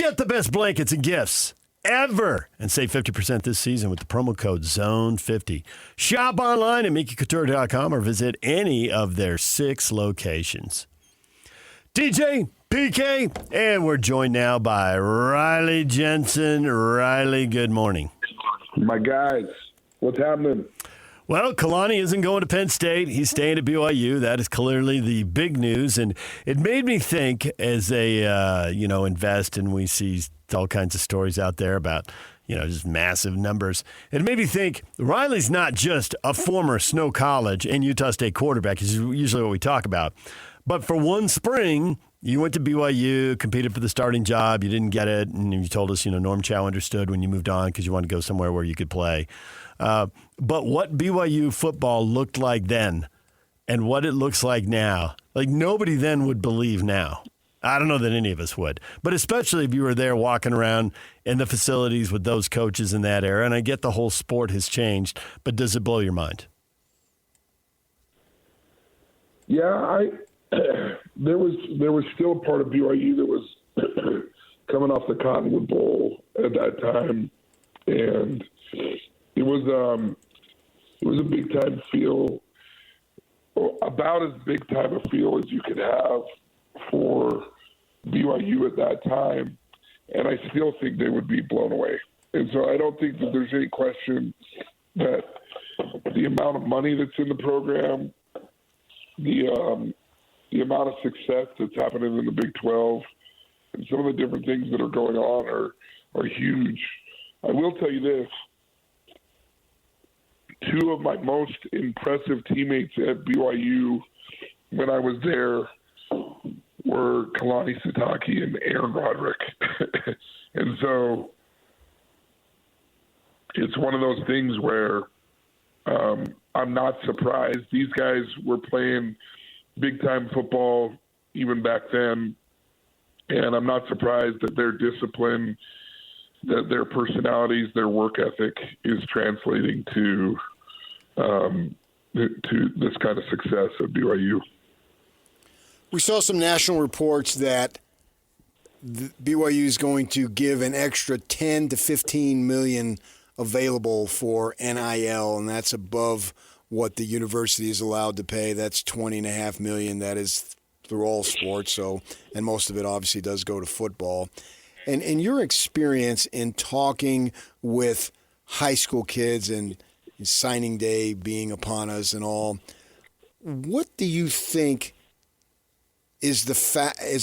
Get the best blankets and gifts ever and save 50% this season with the promo code ZONE50. Shop online at MickeyCouture.com or visit any of their 6 locations. DJ, PK, and we're joined now by Riley Jensen. Riley, good morning. My guys, what's happening? Well, Kalani isn't going to Penn State. He's staying at BYU. That is clearly the big news. And it made me think as they, invest and we see all kinds of stories out there about, just massive numbers. It made me think Riley's not just a former Snow College and Utah State quarterback, is usually what we talk about. But for one spring, you went to BYU, competed for the starting job. You didn't get it. And you told us, Norm Chow understood when you moved on because you wanted to go somewhere where you could play. But what BYU football looked like then and what it looks like now, like nobody then would believe now. I don't know that any of us would, but especially if you were there walking around in the facilities with those coaches in that era. And I get the whole sport has changed, but does it blow your mind? Yeah, there was still a part of BYU that was coming off the Cottonwood Bowl at that time, and it was a big time feel, about as big time a feel as you could have for BYU at that time, and I still think they would be blown away. And so I don't think that there's any question that the amount of money that's in the program, the amount of success that's happening in the Big 12, and some of the different things that are going on are huge. I will tell you this. 2 of my most impressive teammates at BYU when I was there were Kalani Sitake and Aaron Roderick. And so it's one of those things where I'm not surprised. These guys were playing big-time football even back then, and I'm not surprised that their discipline, that their personalities, their work ethic is translating to this kind of success at BYU. We saw some national reports that BYU is going to give an extra 10 to 15 million available for NIL, and that's above what the university is allowed to pay. That's $20.5 million. That is through all sports. So, and most of it obviously does go to football. And in your experience in talking with high school kids and signing day being upon us and all, what do you think is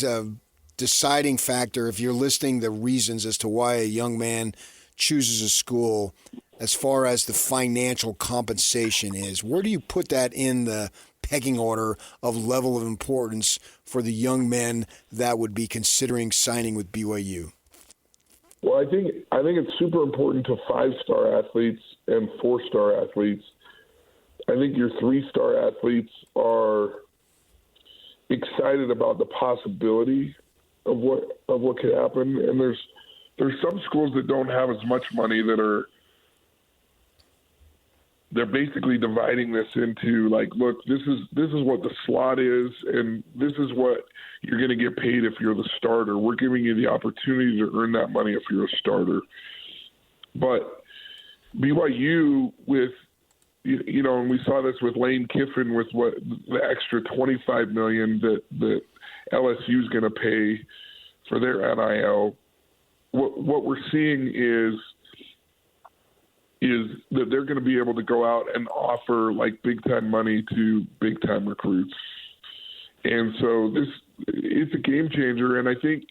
a deciding factor if you're listing the reasons as to why a young man chooses a school as far as the financial compensation is? Where do you put that in the pecking order of level of importance for the young men that would be considering signing with BYU? Well, I think it's super important to 5-star athletes and 4-star athletes. I think your 3-star athletes are excited about the possibility of what could happen, and there's some schools that don't have as much money that they're basically dividing this into like, look, this is what the slot is, and this is what you're going to get paid if you're the starter. We're giving you the opportunity to earn that money if you're a starter. But BYU with, and we saw this with Lane Kiffin with what the extra $25 million that LSU is going to pay for their NIL. What we're seeing is that they're going to be able to go out and offer like big time money to big time recruits. And so it's a game changer. And I think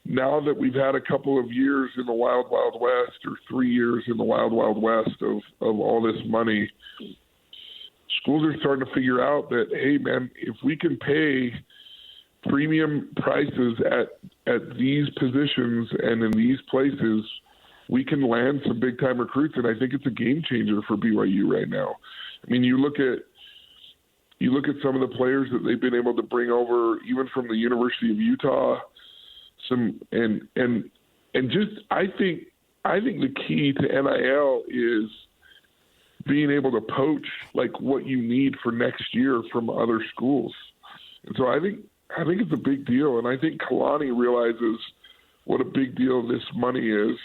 now that we've had a couple of years in the Wild Wild West, or 3 years in the Wild Wild West of all this money, schools are starting to figure out that, hey man, if we can pay premium prices at these positions and in these places, we can land some big time recruits. And I think it's a game changer for BYU right now. I mean, you look at some of the players that they've been able to bring over, even from the University of Utah. I think the key to NIL is being able to poach like what you need for next year from other schools. And so I think it's a big deal. And I think Kalani realizes what a big deal this money is,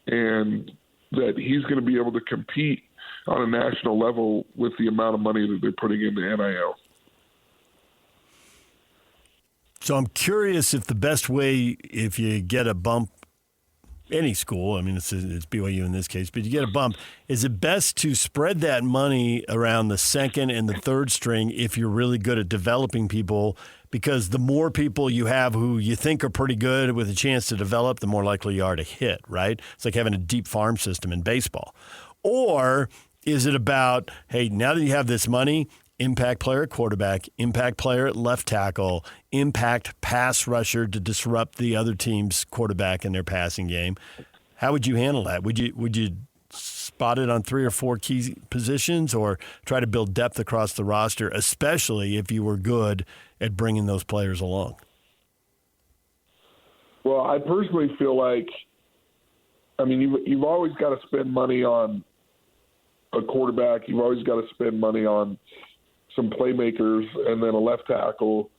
and that he's going to be able to compete on a national level with the amount of money that they're putting into NIL. So I'm curious if the best way, if you get a bump, any school, I mean, it's BYU in this case, but you get a bump, is it best to spread that money around the second and the third string if you're really good at developing people? Because the more people you have who you think are pretty good with a chance to develop, the more likely you are to hit, right? It's like having a deep farm system in baseball. Or is it about, hey, now that you have this money, impact player at quarterback, impact player at left tackle, impact pass rusher to disrupt the other team's quarterback in their passing game? How would you handle that? Would you spot it on 3 or 4 key positions, or try to build depth across the roster, especially if you were good at bringing those players along? Well, I personally feel like, I mean, you've always got to spend money on a quarterback. You've always got to spend money on some playmakers and then a left tackle.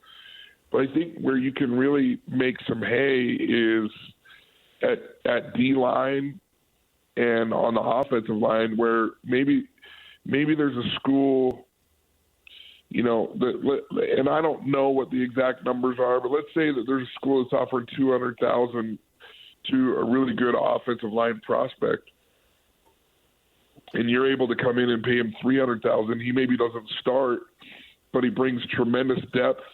But I think where you can really make some hay is at D-line and on the offensive line, where maybe there's a school, you know, and I don't know what the exact numbers are, but let's say that there's a school that's offering $200,000 to a really good offensive line prospect, and you're able to come in and pay him $300,000. He maybe doesn't start, but he brings tremendous depth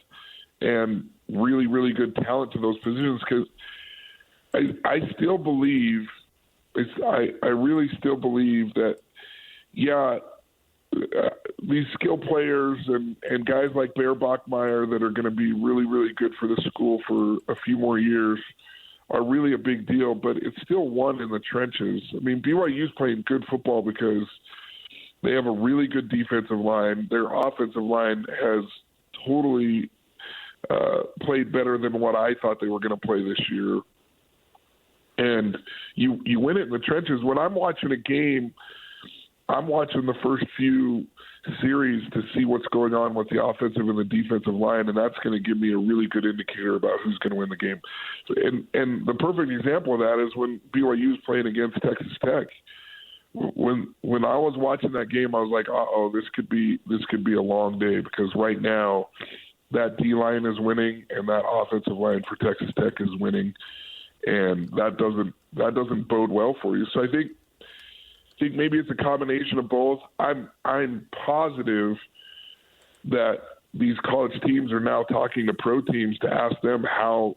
and really, really good talent to those positions. Because I still believe, I really still believe that, these skill players and guys like Bear Bachmeier that are going to be really, really good for this school for a few more years are really a big deal, but it's still won in the trenches. I mean, BYU's playing good football because they have a really good defensive line. Their offensive line has totally played better than what I thought they were going to play this year. And you win it in the trenches. When I'm watching a game, I'm watching the first few series to see what's going on with the offensive and the defensive line, and that's going to give me a really good indicator about who's going to win the game. And the perfect example of that is when BYU is playing against Texas Tech. When I was watching that game, I was like, this could be a long day, because right now that D-line is winning and that offensive line for Texas Tech is winning, and that doesn't bode well for you. So I think maybe it's a combination of both. I'm positive that these college teams are now talking to pro teams to ask them how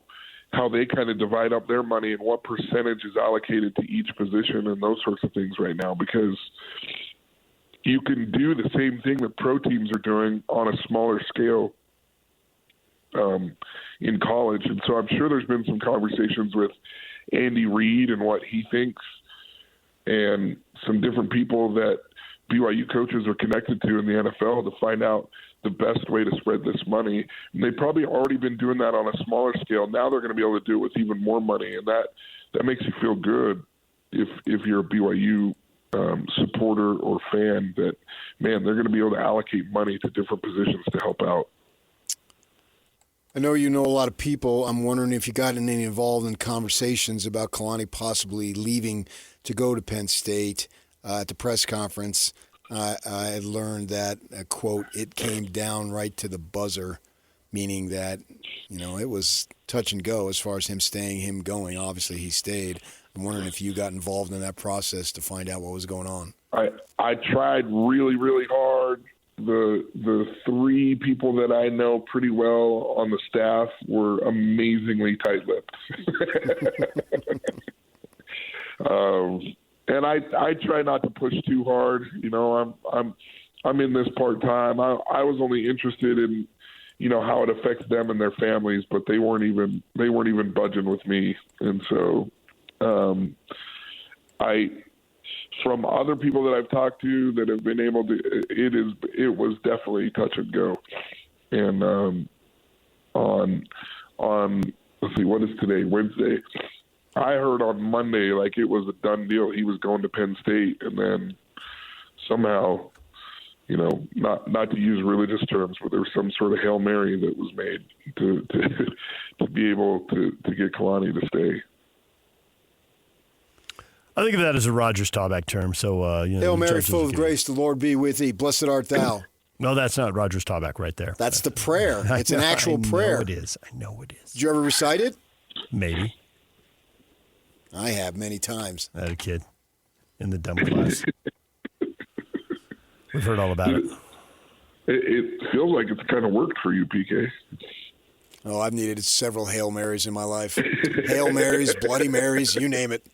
they kind of divide up their money and what percentage is allocated to each position and those sorts of things right now, because you can do the same thing that pro teams are doing on a smaller scale in college. And so I'm sure there's been some conversations with Andy Reid and what he thinks, and some different people that BYU coaches are connected to in the NFL to find out the best way to spread this money. And they've probably already been doing that on a smaller scale. Now they're going to be able to do it with even more money, and that makes you feel good if you're a BYU supporter or fan, that, man, they're going to be able to allocate money to different positions to help out. I know you know a lot of people. I'm wondering if you got any involved in conversations about Kalani possibly leaving to go to Penn State. At the press conference, I learned that, quote, it came down right to the buzzer, meaning that, it was touch and go as far as him staying, him going. Obviously, he stayed. I'm wondering if you got involved in that process to find out what was going on. I tried really, really hard. The 3 people that I know pretty well on the staff were amazingly tight-lipped. And I try not to push too hard. I'm in this part-time. I was only interested in, how it affects them and their families, but they weren't even budging with me. And so from other people that I've talked to that have been able to, it was definitely touch and go. And on let's see, what is today? Wednesday. I heard on Monday like it was a done deal. He was going to Penn State, and then somehow not to use religious terms, but there was some sort of Hail Mary that was made to be able to get Kalani to stay. I think of that as a Roger Staubach term. So, Hail Mary, full of grace, the Lord be with thee. Blessed art thou. No, that's not Roger Staubach right there. That's the prayer. It's an actual prayer. I know it is. Did you ever recite it? Maybe. I have many times. I had a kid in the dumb class. We've heard all about it. It feels like it's kind of worked for you, PK. Oh, I've needed several Hail Marys in my life. Hail Marys, Bloody Marys, you name it.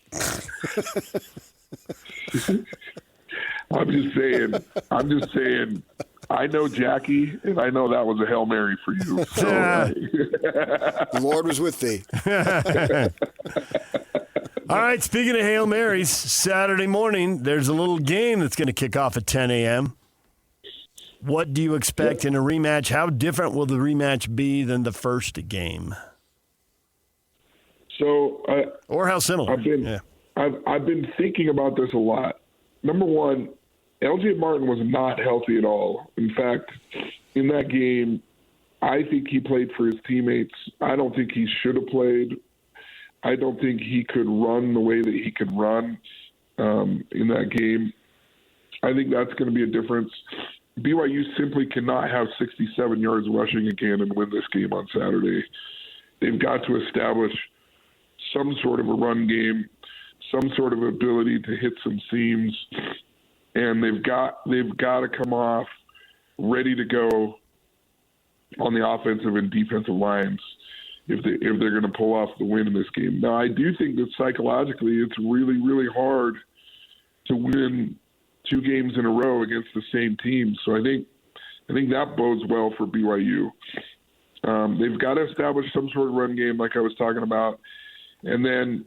I'm just saying, I know Jackie, and I know that was a Hail Mary for you. So, the Lord was with thee. All right, speaking of Hail Marys, Saturday morning, there's a little game that's going to kick off at 10 a.m. What do you expect in a rematch? How different will the rematch be than the first game? Or how similar? I've been thinking about this a lot. Number one, LJ Martin was not healthy at all. In fact, in that game, I think he played for his teammates. I don't think he should have played. I don't think he could run the way that he could run in that game. I think that's going to be a difference. BYU simply cannot have 67 yards rushing again and win this game on Saturday. They've got to establish some sort of a run game, some sort of ability to hit some seams, and they've got to come off ready to go on the offensive and defensive lines if they're going to pull off the win in this game. Now, I do think that psychologically it's really, really hard to win 2 games in a row against the same team. So I think that bodes well for BYU. They've got to establish some sort of run game like I was talking about. And then,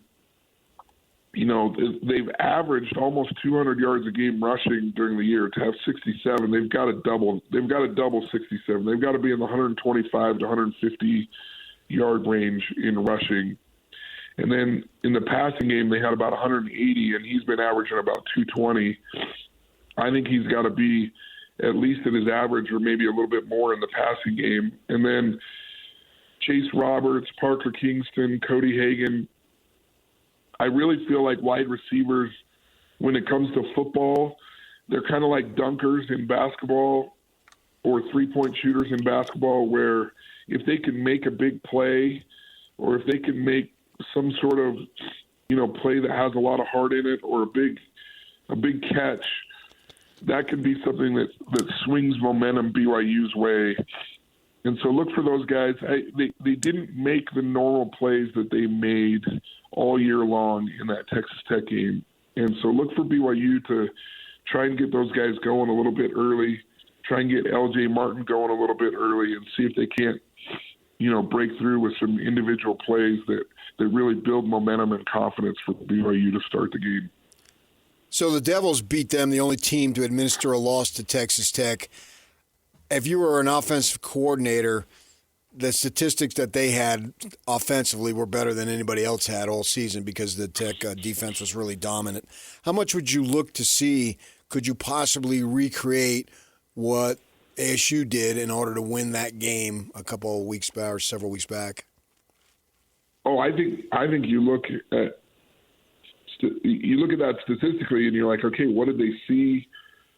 they've averaged almost 200 yards a game rushing during the year. To have 67, they've got to double 67. They've got to be in the 125 to 150 yard range in rushing. And then in the passing game, they had about 180, and he's been averaging about 220. I think he's got to be at least at his average or maybe a little bit more in the passing game. And then Chase Roberts, Parker Kingston, Cody Hagan, I really feel like wide receivers, when it comes to football, they're kind of like dunkers in basketball or three-point shooters in basketball, where if they can make a big play or if they can make some sort of, play that has a lot of heart in it or a big catch, that can be something that swings momentum BYU's way. And so look for those guys. They didn't make the normal plays that they made all year long in that Texas Tech game. And so look for BYU to try and get those guys going a little bit early, try and get LJ Martin going a little bit early and see if they can't, break through with some individual plays that really build momentum and confidence for BYU to start the game. So the Devils beat them, the only team to administer a loss to Texas Tech. If you were an offensive coordinator, the statistics that they had offensively were better than anybody else had all season because the Tech defense was really dominant. How much would you look to see? Could you possibly recreate what ASU did in order to win that game a couple of weeks back or several weeks back? Oh, I think you look at that statistically and you're like, okay, what did they see?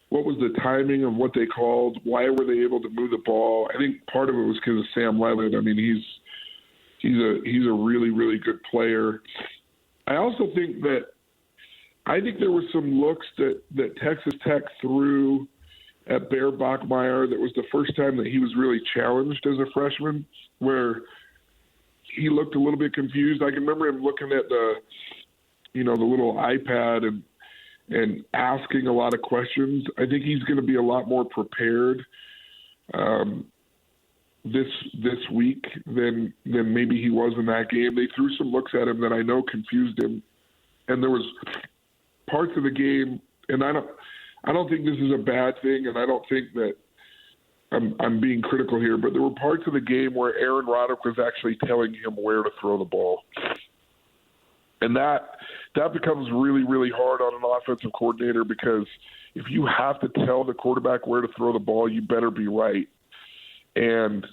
What was the timing of what they called? Why were they able to move the ball? I think part of it was because of Sam Levitt. I mean, he's a really, really good player. I also think there were some looks that Texas Tech threw at Bear Bachmeier that was the first time that he was really challenged as a freshman, where he looked a little bit confused. I can remember him looking at the little iPad and asking a lot of questions. I think he's going to be a lot more prepared this week than maybe he was in that game. They threw some looks at him that I know confused him, and there was parts of the game, and I don't think this is a bad thing, and I don't think that I'm being critical here, but there were parts of the game where Aaron Roderick was actually telling him where to throw the ball. And that that becomes really, really hard on an offensive coordinator, because if you have to tell the quarterback where to throw the ball, you better be right. And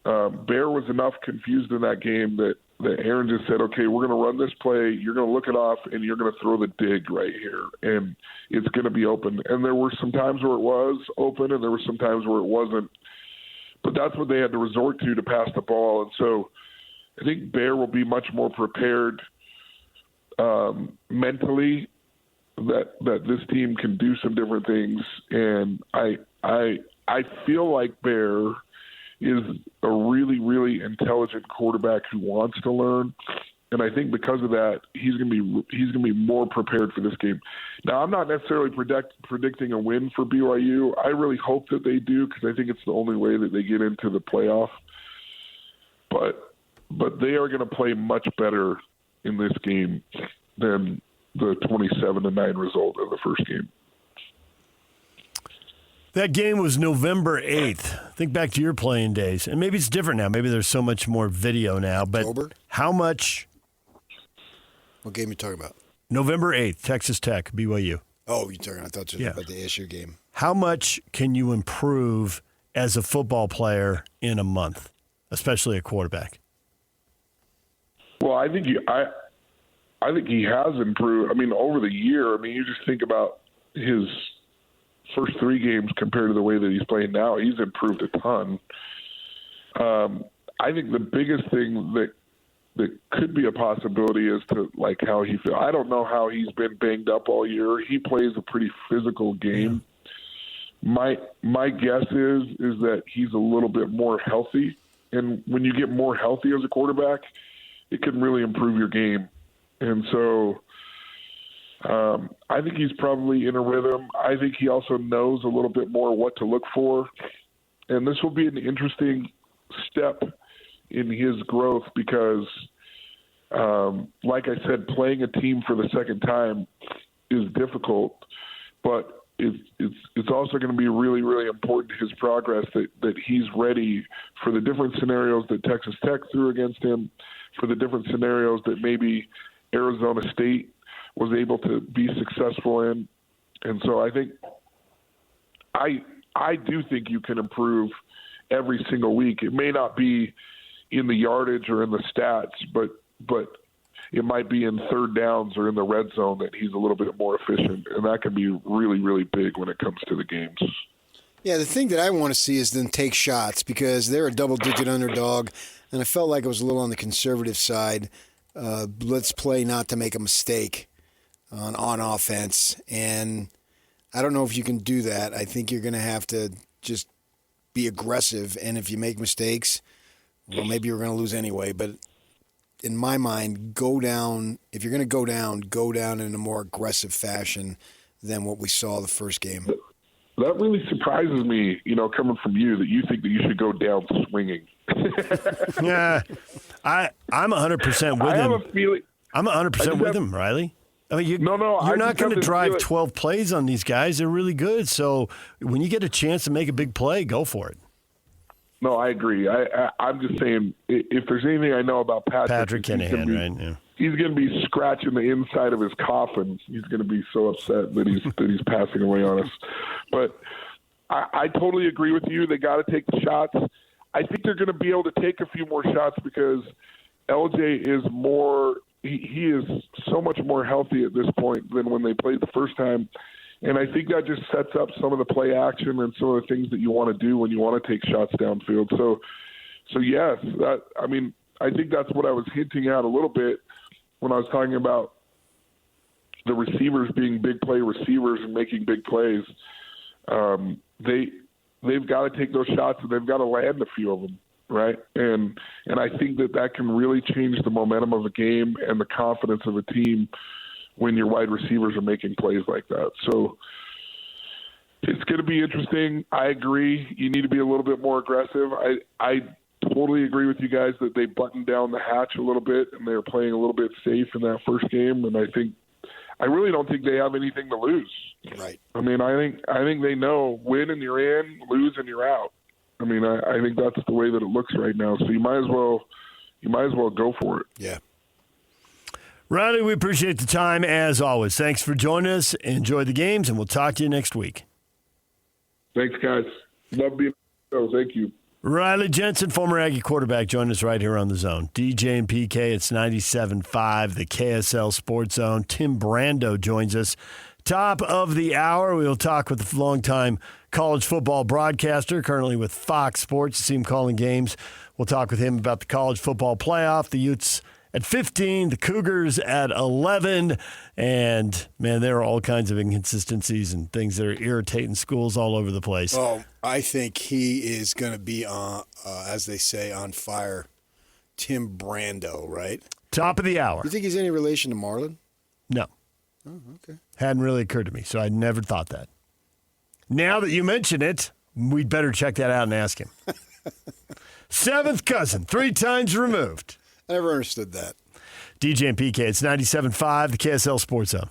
Bear was enough confused in that game that Aaron just said, okay, we're going to run this play, you're going to look it off, and you're going to throw the dig right here, and it's going to be open. And there were some times where it was open, and there were some times where it wasn't. But that's what they had to resort to pass the ball. And so I think Bear will be much more prepared mentally that this team can do some different things. And I feel like Bear is a really, really intelligent quarterback who wants to learn. And I think because of that, he's going to be more prepared for this game. Now, I'm not necessarily predicting a win for BYU. I really hope that they do, because I think it's the only way that they get into the playoff. But they are going to play much better in this game than the 27-9 result of the first game. That game was November 8th. Think back to your playing days. And maybe it's different now. Maybe there's so much more video now. But October? How much? What game are you talking about? November 8th, Texas Tech, BYU. Oh, you're talking. I thought you were about the ASU game. How much can you improve as a football player in a month, especially a quarterback? Well, I think he has improved. I mean, over the year. I mean, you just think about his first three games compared to the way that he's playing now. He's improved a ton. I think the biggest thing that could be a possibility is to like how he feels. I don't know how he's been banged up all year. He plays a pretty physical game. My guess is that he's a little bit more healthy, and when you get more healthy as a quarterback, it can really improve your game. And so I think he's probably in a rhythm. I think he also knows a little bit more what to look for, and this will be an interesting step in his growth because, like I said, playing a team for the second time is difficult, but it's also going to be really, really important to his progress that he's ready for the different scenarios that Texas Tech threw against him, for the different scenarios that maybe Arizona State was able to be successful in. And so I think I do think you can improve every single week. It may not be in the yardage or in the stats, but it might be in third downs or in the red zone that he's a little bit more efficient, and that can be really, really big when it comes to the games. Yeah, the thing that I want to see is them take shots because they're a double-digit underdog, and I felt like it was a little on the conservative side. Let's play not to make a mistake on offense, and I don't know if you can do that. I think you're going to have to just be aggressive, and if you make mistakes, well, maybe you're going to lose anyway, but in my mind, go down. If you're going to go down in a more aggressive fashion than what we saw the first game. That really surprises me, coming from you, that you think that you should go down swinging. Yeah, I'm 100% with him. I have a feeling. I'm 100% with him, Riley. I mean, you're not going to drive 12 plays on these guys. They're really good. So when you get a chance to make a big play, go for it. No, I agree. I'm just saying, if there's anything I know about Patrick Kinahan, right? Yeah. He's going to be scratching the inside of his coffin. He's going to be so upset that he's passing away on us. But I totally agree with you. They got to take the shots. I think they're going to be able to take a few more shots because LJ is more. He is so much more healthy at this point than when they played the first time. And I think that just sets up some of the play action and some of the things that you want to do when you want to take shots downfield. So yes, I think that's what I was hinting at a little bit when I was talking about the receivers being big play receivers and making big plays. They've got to take those shots and they've got to land a few of them, right? And I think that can really change the momentum of a game and the confidence of a team when your wide receivers are making plays like that. So it's going to be interesting. I agree. You need to be a little bit more aggressive. I totally agree with you guys that they buttoned down the hatch a little bit and they're playing a little bit safe in that first game. And I really don't think they have anything to lose. Right. I mean, I think they know win and you're in, lose and you're out. I mean, I think that's the way that it looks right now. So you might as well go for it. Yeah. Riley, we appreciate the time as always. Thanks for joining us. Enjoy the games, and we'll talk to you next week. Thanks, guys. Love being on the show. Thank you. Riley Jensen, former Aggie quarterback, joined us right here on the Zone. DJ and PK, it's 97.5, the KSL Sports Zone. Tim Brando joins us. Top of the hour, we will talk with the longtime college football broadcaster, currently with Fox Sports. You see him calling games. We'll talk with him about the college football playoff, the Utes at 15, the Cougars at 11. And, man, there are all kinds of inconsistencies and things that are irritating schools all over the place. Oh, I think he is going to be, as they say, on fire. Tim Brando, right? Top of the hour. You think he's any relation to Marlon? No. Oh, okay. Hadn't really occurred to me, so I never thought that. Now that you mention it, we'd better check that out and ask him. Seventh cousin, 3 times removed. I never understood that. DJ and PK, it's 97.5, the KSL Sports Zone.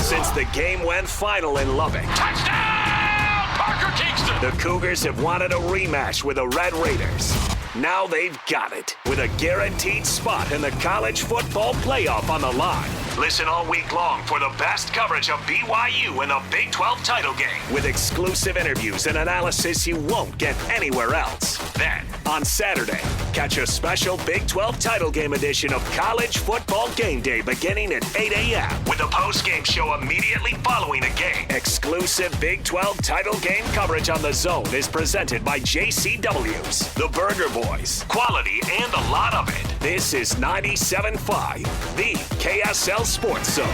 Since the game went final in Lubbock, touchdown, Parker Kingston. The Cougars have wanted a rematch with the Red Raiders. Now they've got it, with a guaranteed spot in the college football playoff on the line. Listen all week long for the best coverage of BYU in the Big 12 title game, with exclusive interviews and analysis you won't get anywhere else. Then, on Saturday, catch a special Big 12 title game edition of College Football Game Day beginning at 8 a.m. with a post-game show immediately following a game. Exclusive Big 12 title game coverage on The Zone is presented by JCW's, the Burger Boys, quality and a lot of it. This is 97.5, the KSL Sports Zone.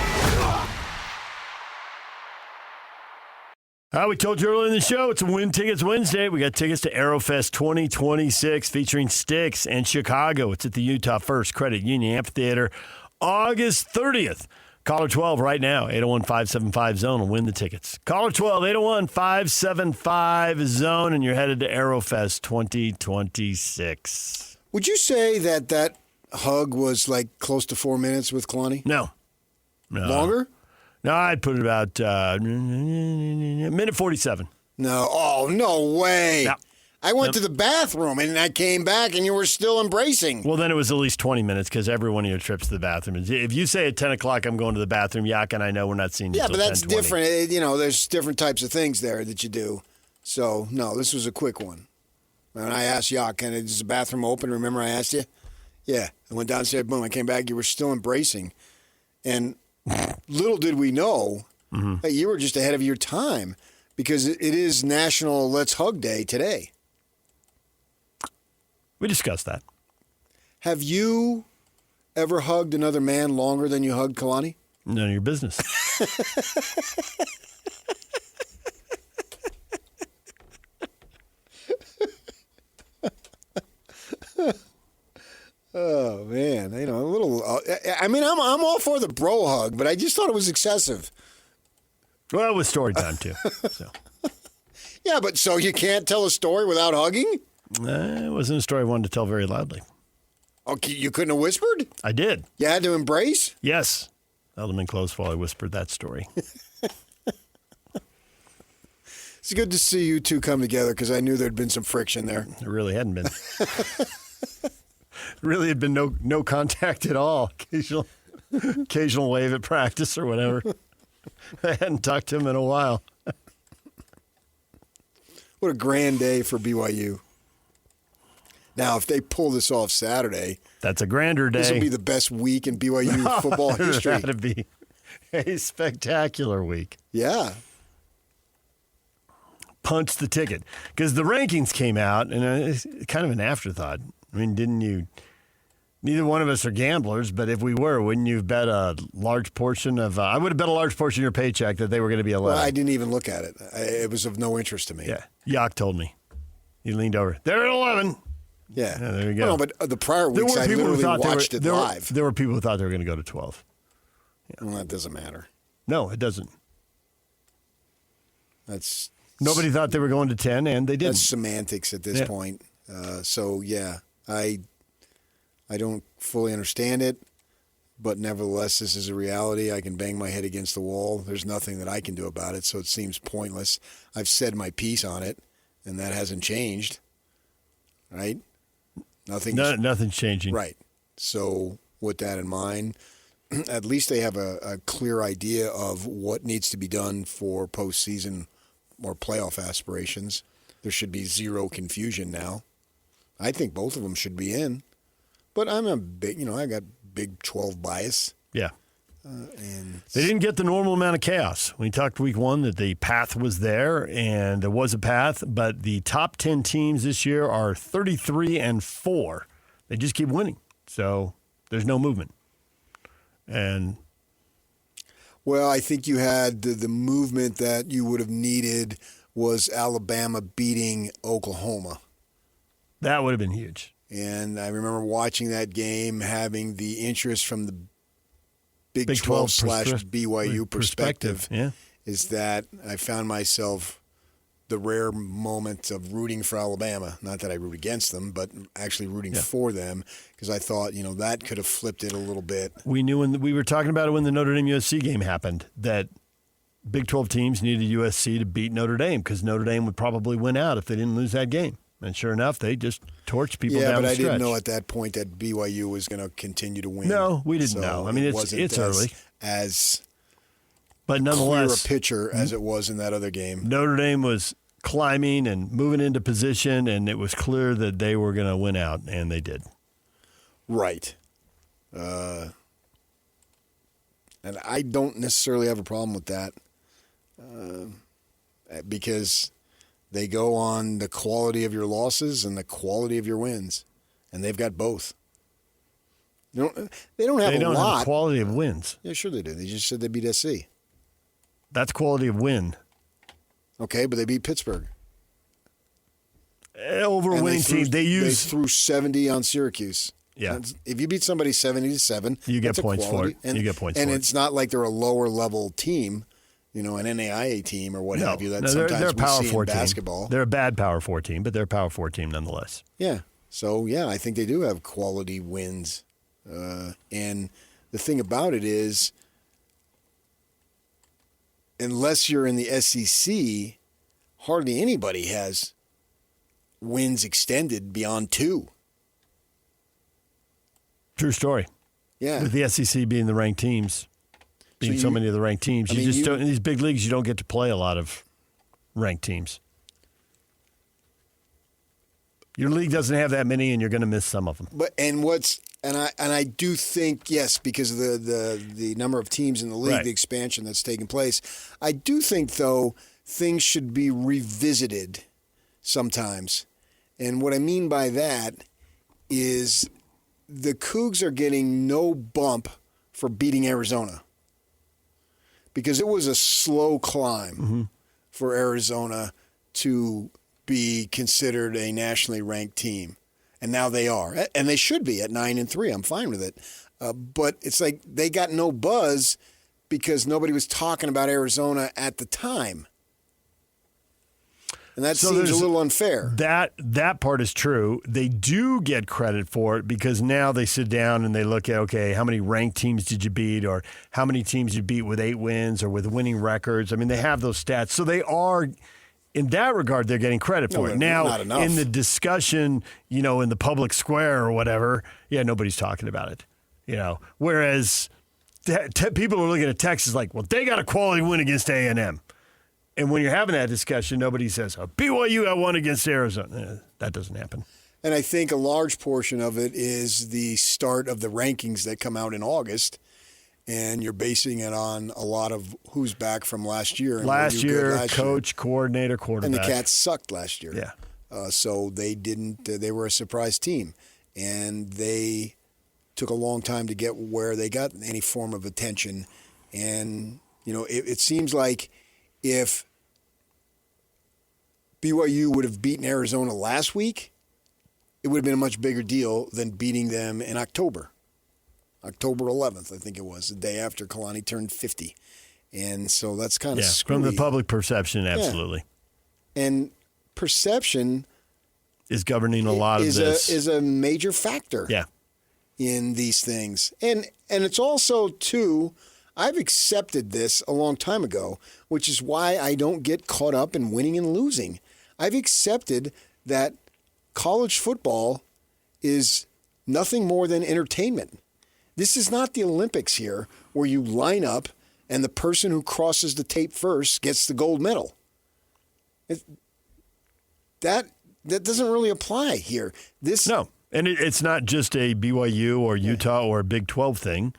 We told you earlier in the show, it's a Win Tickets Wednesday. We got tickets to Aerofest 2026 featuring Styx and Chicago. It's at the Utah First Credit Union Amphitheater, August 30th. Caller 12 right now, 801-575-ZONE will win the tickets. Caller 12, 801-575-ZONE, and you're headed to Aerofest 2026. Would you say that hug was like close to 4 minutes with Kalani? No. Longer? No, I'd put it about minute 47. No. Oh, no way. No. I went to the bathroom, and I came back, and you were still embracing. Well, then it was at least 20 minutes because every one of your trips to the bathroom. If you say at 10 o'clock I'm going to the bathroom, Yak and I know we're not seeing you. Yeah, but that's 10:20. different. There's different types of things there that you do. So, no, this was a quick one. And I asked Yak, is the bathroom open? Remember I asked you? Yeah. I went downstairs, boom, I came back, you were still embracing. And little did we know that you were just ahead of your time because it is National Let's Hug Day today. We discussed that. Have you ever hugged another man longer than you hugged Kalani? None of your business. Oh man, a little. I'm all for the bro hug, but I just thought it was excessive. Well, it was story time too. So. Yeah, but so you can't tell a story without hugging? It wasn't a story I wanted to tell very loudly. Okay, you couldn't have whispered? I did. You had to embrace? Yes. Held them in close while I whispered that story. It's good to see you two come together because I knew there'd been some friction there. There really hadn't been. Really had been no contact at all. Occasional wave at practice or whatever. I hadn't talked to him in a while. What a grand day for BYU. Now, if they pull this off Saturday, that's a grander day. This will be the best week in BYU football history. That'd be a spectacular week. Yeah. Punch the ticket. Because the rankings came out, and it's kind of an afterthought. I mean, didn't you? Neither one of us are gamblers, but if we were, wouldn't you have bet a large portion of? I would have bet a large portion of your paycheck that they were going to be 11. Well, I didn't even look at it. It was of no interest to me. Yeah, Yak told me. He leaned over. They're at 11. Yeah, there you go. No, but the prior weeks I literally watched it live. There were people who thought they were going to go to 12. Yeah. Well, that doesn't matter. No, it doesn't. That's nobody thought they were going to 10, and they didn't. That's semantics at this point. So yeah, I don't fully understand it, but nevertheless, this is a reality. I can bang my head against the wall. There's nothing that I can do about it, so it seems pointless. I've said my piece on it, and that hasn't changed. Right? Nothing's changing. Right. So with that in mind. At least they have a clear idea of what needs to be done for postseason or playoff aspirations. There should be zero confusion now. I think both of them should be in. But I'm a big, I got Big 12 bias. Yeah. And they didn't get the normal amount of chaos. We talked week 1 that the path was there, and there was a path, but the top 10 teams this year are 33-4. They just keep winning. So there's no movement. And well, I think you had the movement that you would have needed was Alabama beating Oklahoma. That would have been huge. And I remember watching that game, having the interest from the Big 12 / BYU perspective. Yeah. Is that I found myself the rare moment of rooting for Alabama. Not that I root against them, but actually rooting for them because I thought, that could have flipped it a little bit. We knew we were talking about it when the Notre Dame USC game happened that Big 12 teams needed USC to beat Notre Dame because Notre Dame would probably win out if they didn't lose that game. And sure enough, they just torched people down the stretch. Yeah, but I didn't know at that point that BYU was going to continue to win. No, we didn't know. I mean, it's early. But nonetheless, clear a picture as it was in that other game. Notre Dame was climbing and moving into position, and it was clear that they were going to win out, and they did. Right. And I don't necessarily have a problem with that because they go on the quality of your losses and the quality of your wins, and they've got both. They don't have They don't a lot. have quality of wins. Yeah, sure they do. They just said they beat SC. That's quality of win. Okay, but they beat Pittsburgh. Over a winning team, they threw 70 on Syracuse. Yeah. If you beat somebody 70-7, you get points for it. And, you get points for it. And it's not like they're a lower level team, an NAIA team or what have you. That sometimes they're a Power we see 4 in team. basketball. They're a bad Power 4 team, but they're a Power 4 team nonetheless. Yeah. So, I think they do have quality wins. And the thing about it is, unless you're in the SEC, hardly anybody has wins extended beyond 2. True story. Yeah. With the SEC being the ranked teams, being so many of the ranked teams, don't, in these big leagues, you don't get to play a lot of ranked teams. Your league doesn't have that many, and you're going to miss some of them. I do think, yes, because of the number of teams in the league, the expansion that's taking place. I do think, though, things should be revisited sometimes. And what I mean by that is the Cougs are getting no bump for beating Arizona because it was a slow climb for Arizona to be considered a nationally ranked team. And now they are. And they should be at 9-3. I'm fine with it. But it's like they got no buzz because nobody was talking about Arizona at the time. And that seems a little unfair. That part is true. They do get credit for it because now they sit down and they look at, okay, how many ranked teams did you beat or how many teams you beat with 8 wins or with winning records. I mean, they have those stats. So they are, in that regard, they're getting credit for it. Now, in the discussion, in the public square or whatever, nobody's talking about it. Whereas people are looking at Texas like, well, they got a quality win against A&M. And when you're having that discussion, nobody says, BYU got one against Arizona. That doesn't happen. And I think a large portion of it is the start of the rankings that come out in August. And you're basing it on a lot of who's back from last year. And last year, coach, coordinator, quarterback. And the Cats sucked last year. Yeah. So they were a surprise team. And they took a long time to get where they got any form of attention. And, it seems like if BYU would have beaten Arizona last week, it would have been a much bigger deal than beating them in October. October 11th, I think it was, the day after Kalani turned 50. And so that's kind of screwy. From the public perception, absolutely. Yeah. And perception is governing a lot of this. Is a major factor in these things. And it's also, too, I've accepted this a long time ago, which is why I don't get caught up in winning and losing. I've accepted that college football is nothing more than entertainment. This is not the Olympics here where you line up and the person who crosses the tape first gets the gold medal. That doesn't really apply here. No, and it's not just a BYU or Utah or a Big 12 thing.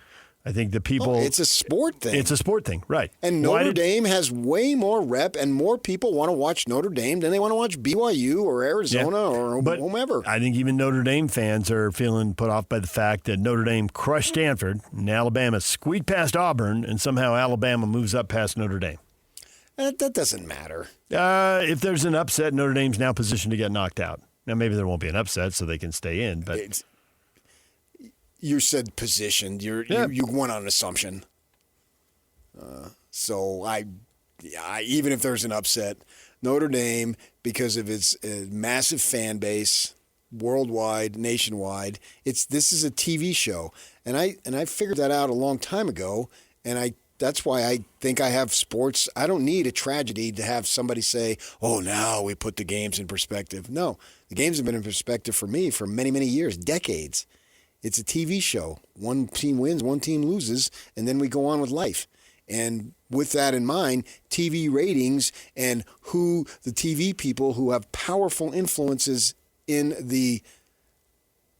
I think the people... it's a sport thing. It's a sport thing, right. And Notre Dame has way more rep, and more people want to watch Notre Dame than they want to watch BYU or Arizona or whomever. I think even Notre Dame fans are feeling put off by the fact that Notre Dame crushed Stanford and Alabama squeaked past Auburn, and somehow Alabama moves up past Notre Dame. That doesn't matter. If there's an upset, Notre Dame's now positioned to get knocked out. Now, maybe there won't be an upset, so they can stay in, but... You said positioned. You went on an assumption. So I, even if there's an upset, Notre Dame, because of its massive fan base, worldwide, nationwide, this is a TV show, and I figured that out a long time ago, and that's why I think I have sports. I don't need a tragedy to have somebody say, "Oh, now we put the games in perspective." No, the games have been in perspective for me for many, many years, decades. It's a TV show. One team wins, one team loses, and then we go on with life. And with that in mind, TV ratings and who the TV people who have powerful influences in the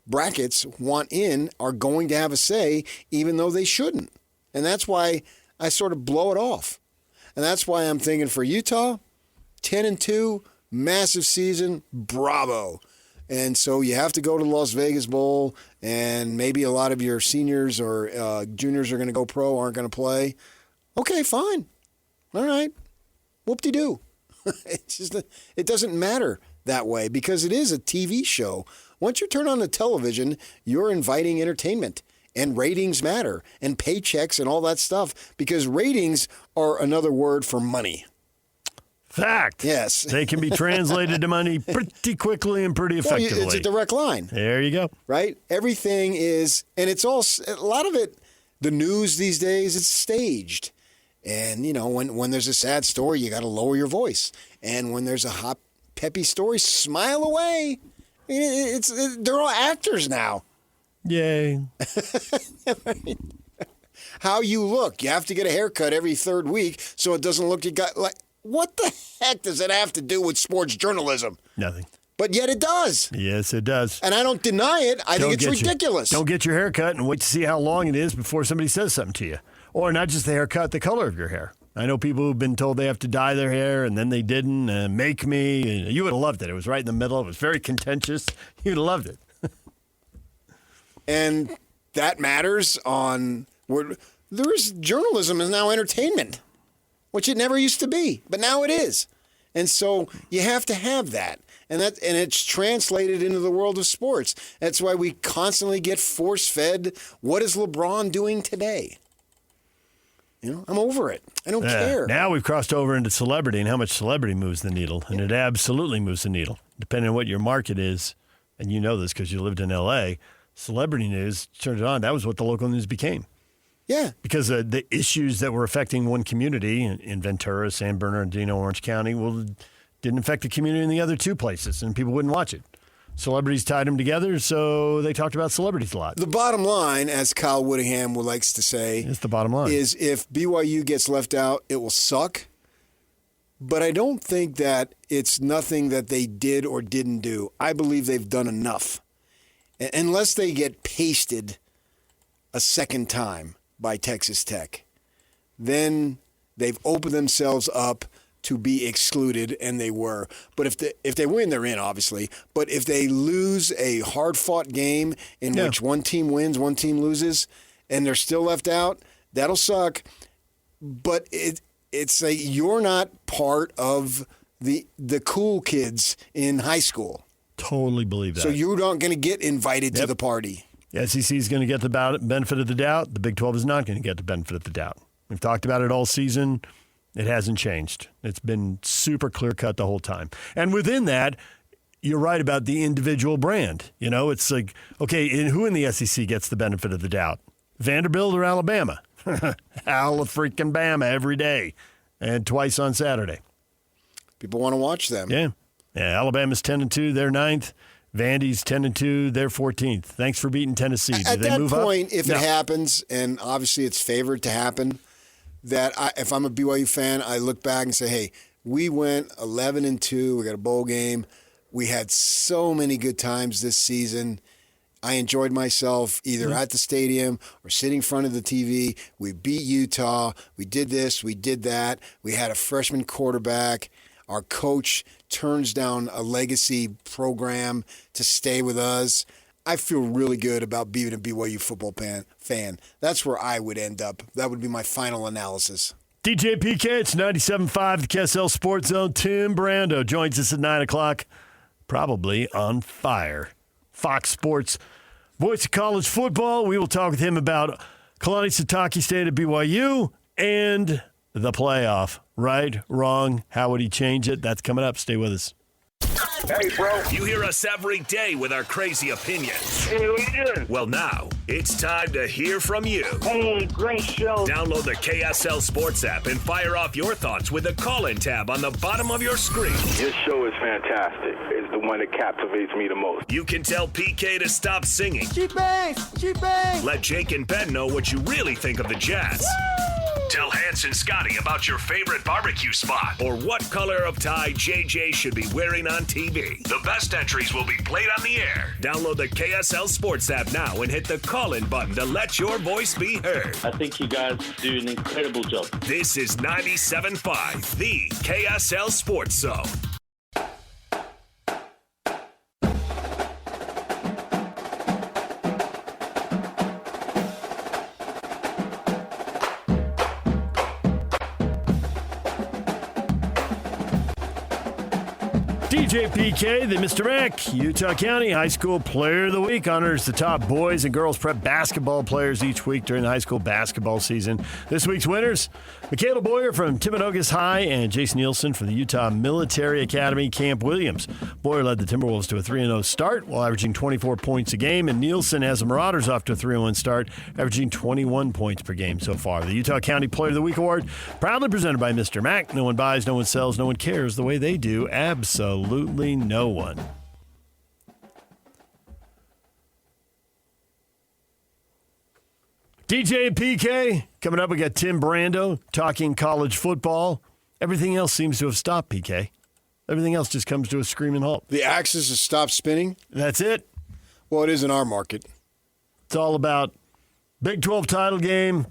brackets want in are going to have a say, even though they shouldn't. And that's why I sort of blow it off. And that's why I'm thinking for Utah, 10-2, massive season, bravo. And so you have to go to the Las Vegas Bowl, and maybe a lot of your seniors or juniors are going to go pro, aren't going to play. Okay, fine. All right. Whoop-de-doo. It doesn't matter that way because it is a TV show. Once you turn on the television, you're inviting entertainment, and ratings matter, and paychecks and all that stuff, because ratings are another word for money. Fact. Yes. They can be translated to money pretty quickly and pretty effectively. It's a direct line. There you go. Right? Everything is, and it's all, a lot of it, the news these days, it's staged. And, when there's a sad story, you got to lower your voice. And when there's a hot, peppy story, smile away. They're all actors now. Yay. How you look. You have to get a haircut every third week so it doesn't look you got like. What the heck does it have to do with sports journalism? Nothing. But yet it does. Yes, it does. And I don't deny it. I think it's ridiculous. Don't get your hair cut and wait to see how long it is before somebody says something to you. Or not just the haircut, the color of your hair. I know people who've been told they have to dye their hair and then they didn't. Make me. You would have loved it. It was right in the middle. It was very contentious. You would have loved it. And that matters journalism is now entertainment, which it never used to be, but now it is. And so you have to have that. And it's translated into the world of sports. That's why we constantly get force-fed, what is LeBron doing today? I'm over it. I don't care. Now we've crossed over into celebrity and how much celebrity moves the needle. And it absolutely moves the needle, depending on what your market is. And you know this because you lived in L.A. Celebrity news, turned it on. That was what the local news became. Yeah. Because the issues that were affecting one community in Ventura, San Bernardino, Orange County, didn't affect the community in the other two places, and people wouldn't watch it. Celebrities tied them together, so they talked about celebrities a lot. The bottom line, as Kyle Whittingham likes to say, it's the bottom line, is if BYU gets left out, it will suck. But I don't think that it's nothing that they did or didn't do. I believe they've done enough. Unless they get pasted a second time by Texas Tech, then they've opened themselves up to be excluded, and they were. But if they win, they're in, obviously. But if they lose a hard-fought game in which one team wins, one team loses, and they're still left out, that'll suck. But it's you're not part of the cool kids in high school. Totally believe that. So you're not going to get invited to the party. The SEC is going to get the benefit of the doubt. The Big 12 is not going to get the benefit of the doubt. We've talked about it all season. It hasn't changed. It's been super clear-cut the whole time. And within that, you're right about the individual brand. It's like, okay, who in the SEC gets the benefit of the doubt? Vanderbilt or Alabama? Alabama every day and twice on Saturday. People want to watch them. Yeah. Alabama's 10-2. They're 9th. Vandy's 10-2. They're 14th. Thanks for beating Tennessee. Do At they that move point, up? if it happens, and obviously it's favored to happen, if I'm a BYU fan, I look back and say, hey, we went 11-2. We got a bowl game. We had so many good times this season. I enjoyed myself either at the stadium or sitting in front of the TV. We beat Utah. We did this. We did that. We had a freshman quarterback. Our coach turns down a legacy program to stay with us. I feel really good about being a BYU football fan. That's where I would end up. That would be my final analysis. DJ PK, it's 97.5, the KSL Sports Zone. Tim Brando joins us at 9 o'clock, probably on fire. Fox Sports, voice of college football. We will talk with him about Kalani Sitake State at BYU and the playoff. Right, wrong, how would he change it? That's coming up. Stay with us. Hey, bro. You hear us every day with our crazy opinions. Hey, what you doing? Well, now it's time to hear from you. Hey, great show. Download the KSL Sports app and fire off your thoughts with the call-in tab on the bottom of your screen. Your show is fantastic. It's the one that captivates me the most. You can tell PK to stop singing. Cheap bang! Let Jake and Ben know what you really think of the Jazz. Tell Hans and Scotty about your favorite barbecue spot or what color of tie JJ should be wearing on TV. The best entries will be played on the air. Download the KSL Sports app now and hit the call-in button to let your voice be heard. I think you guys do an incredible job. This is 97.5, the KSL Sports Zone. DJ PK, the Mr. Mac, Utah County High School Player of the Week, honors the top boys and girls prep basketball players each week during the high school basketball season. This week's winners, Michaela Boyer from Timpanogos High and Jason Nielsen from the Utah Military Academy, Camp Williams. Boyer led the Timberwolves to a 3-0 start while averaging 24 points a game, and Nielsen has the Marauders off to a 3-1 start, averaging 21 points per game so far. The Utah County Player of the Week award, proudly presented by Mr. Mac. No one buys, no one sells, no one cares the way they do. Absolutely no one. DJ and PK, coming up, we got Tim Brando talking college football. Everything else seems to have stopped, PK. Everything else just comes to a screaming halt. The axis has stopped spinning? That's it. Well, it is in our market. It's all about Big 12 title game,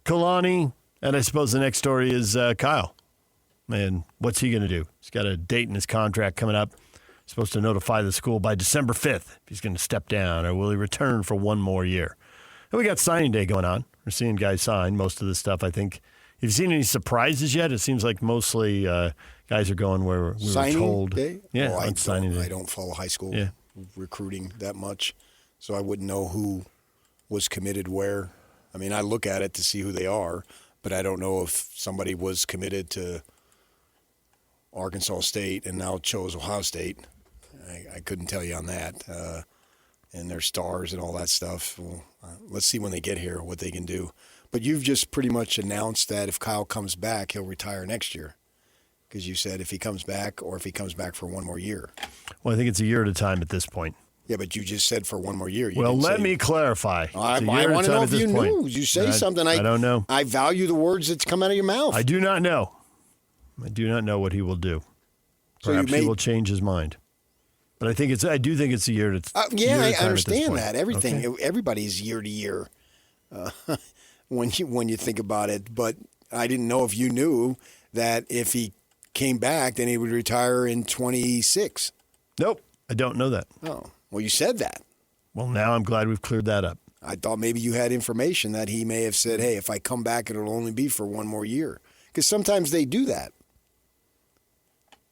Kalani, and I suppose the next story is Kyle. And what's he going to do? He's got a date in his contract coming up. He's supposed to notify the school by December 5th if he's going to step down, or will he return for one more year? And we got signing day going on. We're seeing guys sign. Most of this stuff, I think. Have you seen any surprises yet? It seems like mostly guys are going where we were told. Day? Yeah, I signing day. I don't follow high school recruiting that much, so I wouldn't know who was committed where. I mean, I look at it to see who they are, but I don't know if somebody was committed to Arkansas State and now chose Ohio State. I couldn't tell you on that. And their stars and all that stuff. Well, let's see when they get here what they can do. But you've just pretty much announced that if Kyle comes back, he'll retire next year. Because you said if he comes back or if he comes back for one more year. Well, I think it's a year at a time at this point. Yeah, but you just said for one more year. Well, let me clarify. I want to know if you knew. You say something. I don't know. I value the words that come out of your mouth. I do not know. I do not know what he will do. Perhaps he will change his mind. But I do think it's a year. I understand that. Everything, okay. Everybody's year to year when you think about it. But I didn't know if you knew that if he came back, then he would retire in 26. Nope, I don't know that. Oh, well, you said that. Well, now I'm glad we've cleared that up. I thought maybe you had information that he may have said, "Hey, if I come back, it'll only be for one more year." Because sometimes they do that.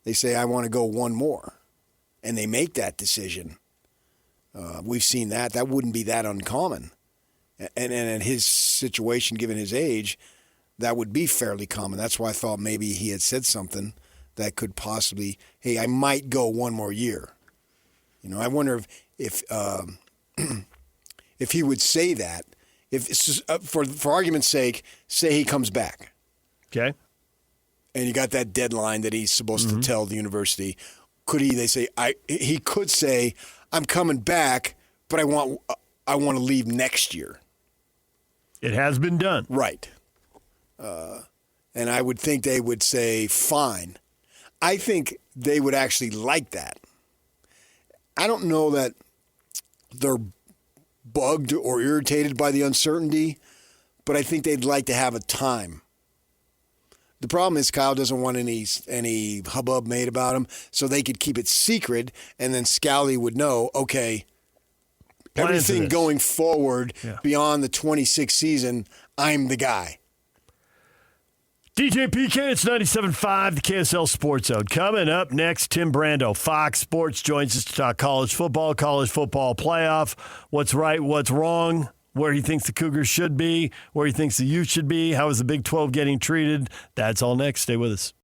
They say, "I want to go one more." And they make that decision. We've seen that. That wouldn't be that uncommon. And in his situation, given his age, that would be fairly common. That's why I thought maybe he had said something that could possibly, hey, I might go one more year. You know, I wonder if if he would say that. If for argument's sake, say he comes back. Okay. And you got that deadline that he's supposed to tell the university. Could he? They say he could say, I'm coming back, but I want to leave next year. It has been done. Right. And I would think they would say, fine. I think they would actually like that. I don't know that they're bugged or irritated by the uncertainty, but I think they'd like to have a time. The problem is Kyle doesn't want any hubbub made about him, so they could keep it secret, and then Scally would know, okay, everything going forward beyond the 26th season, I'm the guy. DJ PK, it's 97.5, the KSL Sports Zone. Coming up next, Tim Brando, Fox Sports, joins us to talk college football playoff, what's right, what's wrong, where he thinks the Cougars should be, where he thinks the Utes should be, how is the Big 12 getting treated. That's all next. Stay with us.